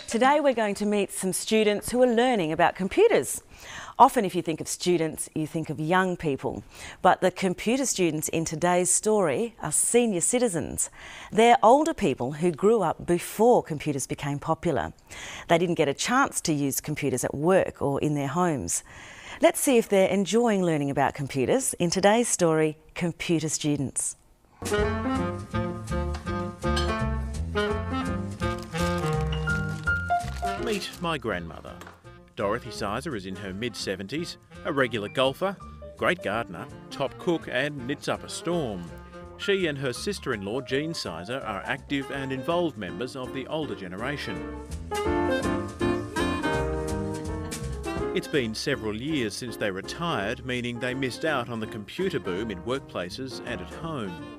Today we're going to meet some students who are learning about computers. Often if you think of students, you think of young people, but the computer students in today's story are senior citizens. They're older people who grew up before computers became popular. They didn't get a chance to use computers at work or in their homes. Let's see if they're enjoying learning about computers in today's story, Computer Students. Meet my grandmother. Dorothy Sizer is in her mid-70s, a regular golfer, great gardener, top cook and knits up a storm. She and her sister-in-law Jean Sizer are active and involved members of the older generation. It's been several years since they retired, meaning they missed out on the computer boom in workplaces and at home.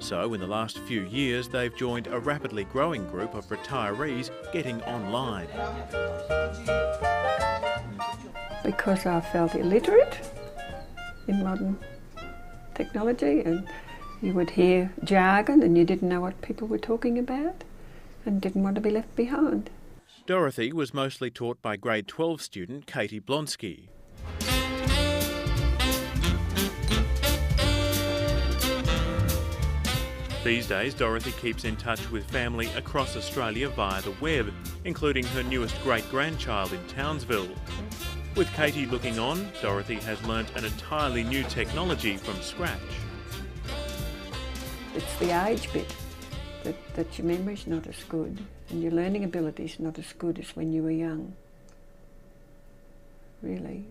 So in the last few years they've joined a rapidly growing group of retirees getting online. Because I felt illiterate in modern technology, and you would hear jargon and you didn't know what people were talking about and didn't want to be left behind. Dorothy was mostly taught by grade 12 student Katie Blonsky. These days, Dorothy keeps in touch with family across Australia via the web, including her newest great-grandchild in Townsville. With Katie looking on, Dorothy has learnt an entirely new technology from scratch. It's the age bit that your memory's not as good and your learning ability's not as good as when you were young, really.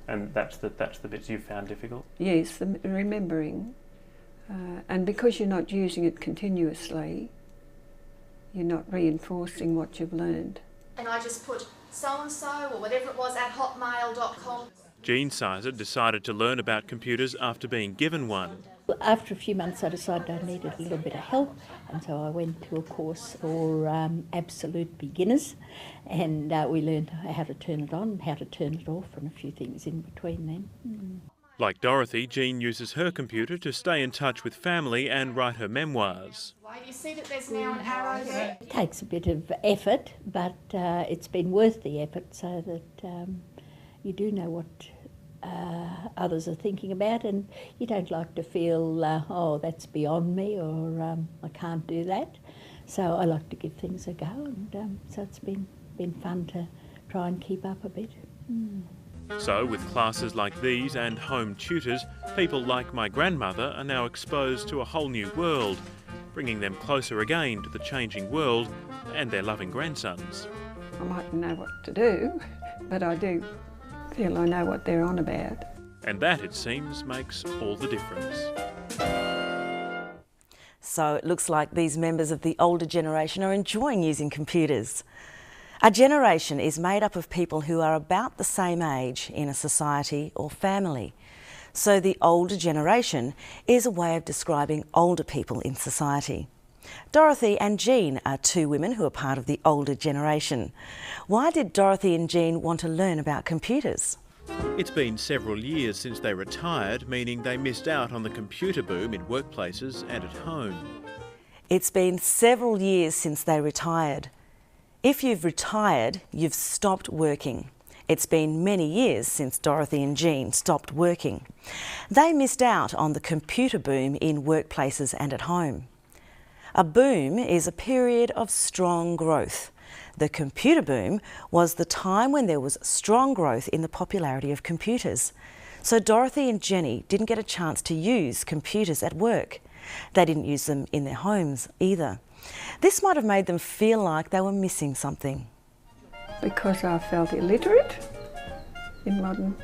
And that's the bits you found difficult? Yes, the remembering. And because you're not using it continuously, you're not reinforcing what you've learned. And I just put so-and-so or whatever it was at hotmail.com. Jean Sizer decided to learn about computers after being given one. After a few months I decided I needed a little bit of help, and so I went to a course for absolute beginners, and we learned how to turn it on, how to turn it off, and a few things in between then. Like Dorothy, Jean uses her computer to stay in touch with family and write her memoirs. Do you see that there's now an arrow there? It takes a bit of effort, but it's been worth the effort, so that you do know what others are thinking about, and you don't like to feel, oh, that's beyond me, or I can't do that. So I like to give things a go, and so it's been fun to try and keep up a bit. So, with classes like these and home tutors, people like my grandmother are now exposed to a whole new world, bringing them closer again to the changing world and their loving grandsons. I mightn't know what to do, but I do feel I know what they're on about. And that, it seems, makes all the difference. So it looks like these members of the older generation are enjoying using computers. A generation is made up of people who are about the same age in a society or family. So the older generation is a way of describing older people in society. Dorothy and Jean are two women who are part of the older generation. Why did Dorothy and Jean want to learn about computers? It's been several years since they retired, meaning they missed out on the computer boom in workplaces and at home. It's been several years since they retired. If you've retired, you've stopped working. It's been many years since Dorothy and Jean stopped working. They missed out on the computer boom in workplaces and at home. A boom is a period of strong growth. The computer boom was the time when there was strong growth in the popularity of computers. So Dorothy and Jenny didn't get a chance to use computers at work. They didn't use them in their homes either. This might have made them feel like they were missing something. Because I felt illiterate in modern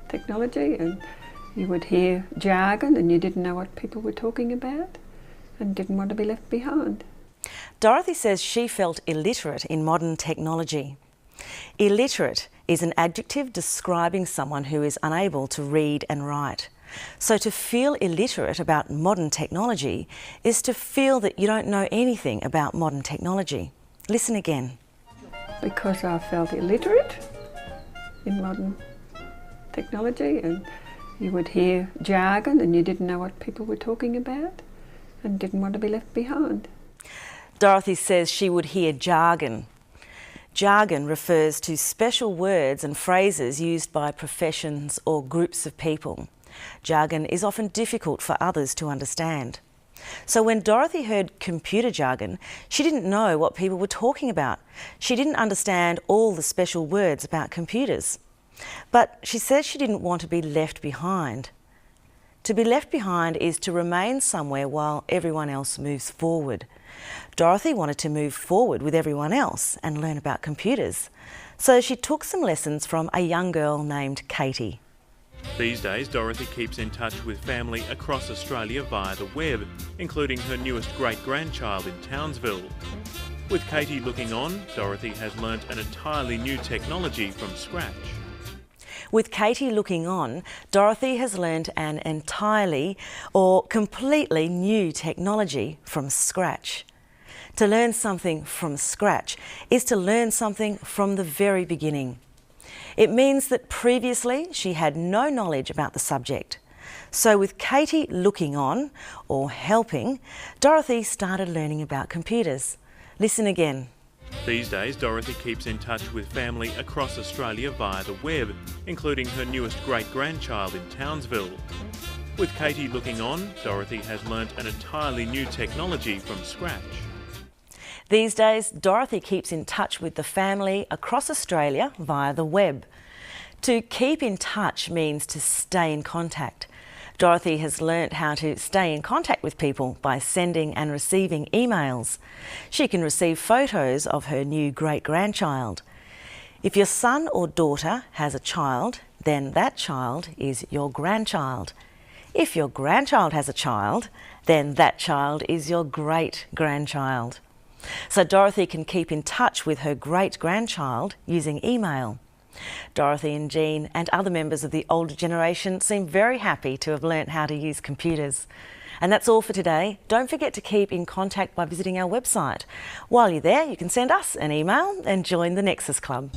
technology, and you would hear jargon and you didn't know what people were talking about and didn't want to be left behind. Dorothy says she felt illiterate in modern technology. Illiterate is an adjective describing someone who is unable to read and write. So to feel illiterate about modern technology is to feel that you don't know anything about modern technology. Listen again. Because I felt illiterate in modern technology, and you would hear jargon and you didn't know what people were talking about and didn't want to be left behind. Dorothy says she would hear jargon. Jargon refers to special words and phrases used by professions or groups of people. Jargon is often difficult for others to understand. So when Dorothy heard computer jargon, she didn't know what people were talking about. She didn't understand all the special words about computers. But she says she didn't want to be left behind. To be left behind is to remain somewhere while everyone else moves forward. Dorothy wanted to move forward with everyone else and learn about computers. So she took some lessons from a young girl named Katie. These days, Dorothy keeps in touch with family across Australia via the web, including her newest great-grandchild in Townsville. With Katie looking on, Dorothy has learnt an entirely new technology from scratch. With Katie looking on, Dorothy has learned an entirely or completely new technology from scratch. To learn something from scratch is to learn something from the very beginning. It means that previously she had no knowledge about the subject. So with Katie looking on, or helping, Dorothy started learning about computers. Listen again. These days, Dorothy keeps in touch with family across Australia via the web, including her newest great-grandchild in Townsville. With Katie looking on, Dorothy has learnt an entirely new technology from scratch. These days, Dorothy keeps in touch with the family across Australia via the web. To keep in touch means to stay in contact. Dorothy has learnt how to stay in contact with people by sending and receiving emails. She can receive photos of her new great-grandchild. If your son or daughter has a child, then that child is your grandchild. If your grandchild has a child, then that child is your great-grandchild. So Dorothy can keep in touch with her great-grandchild using email. Dorothy and Jean and other members of the older generation seem very happy to have learnt how to use computers. And that's all for today. Don't forget to keep in contact by visiting our website. While you're there, you can send us an email and join the Nexus Club.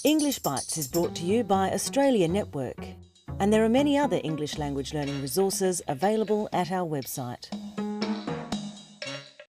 English Bites is brought to you by Australia Network, and there are many other English language learning resources available at our website.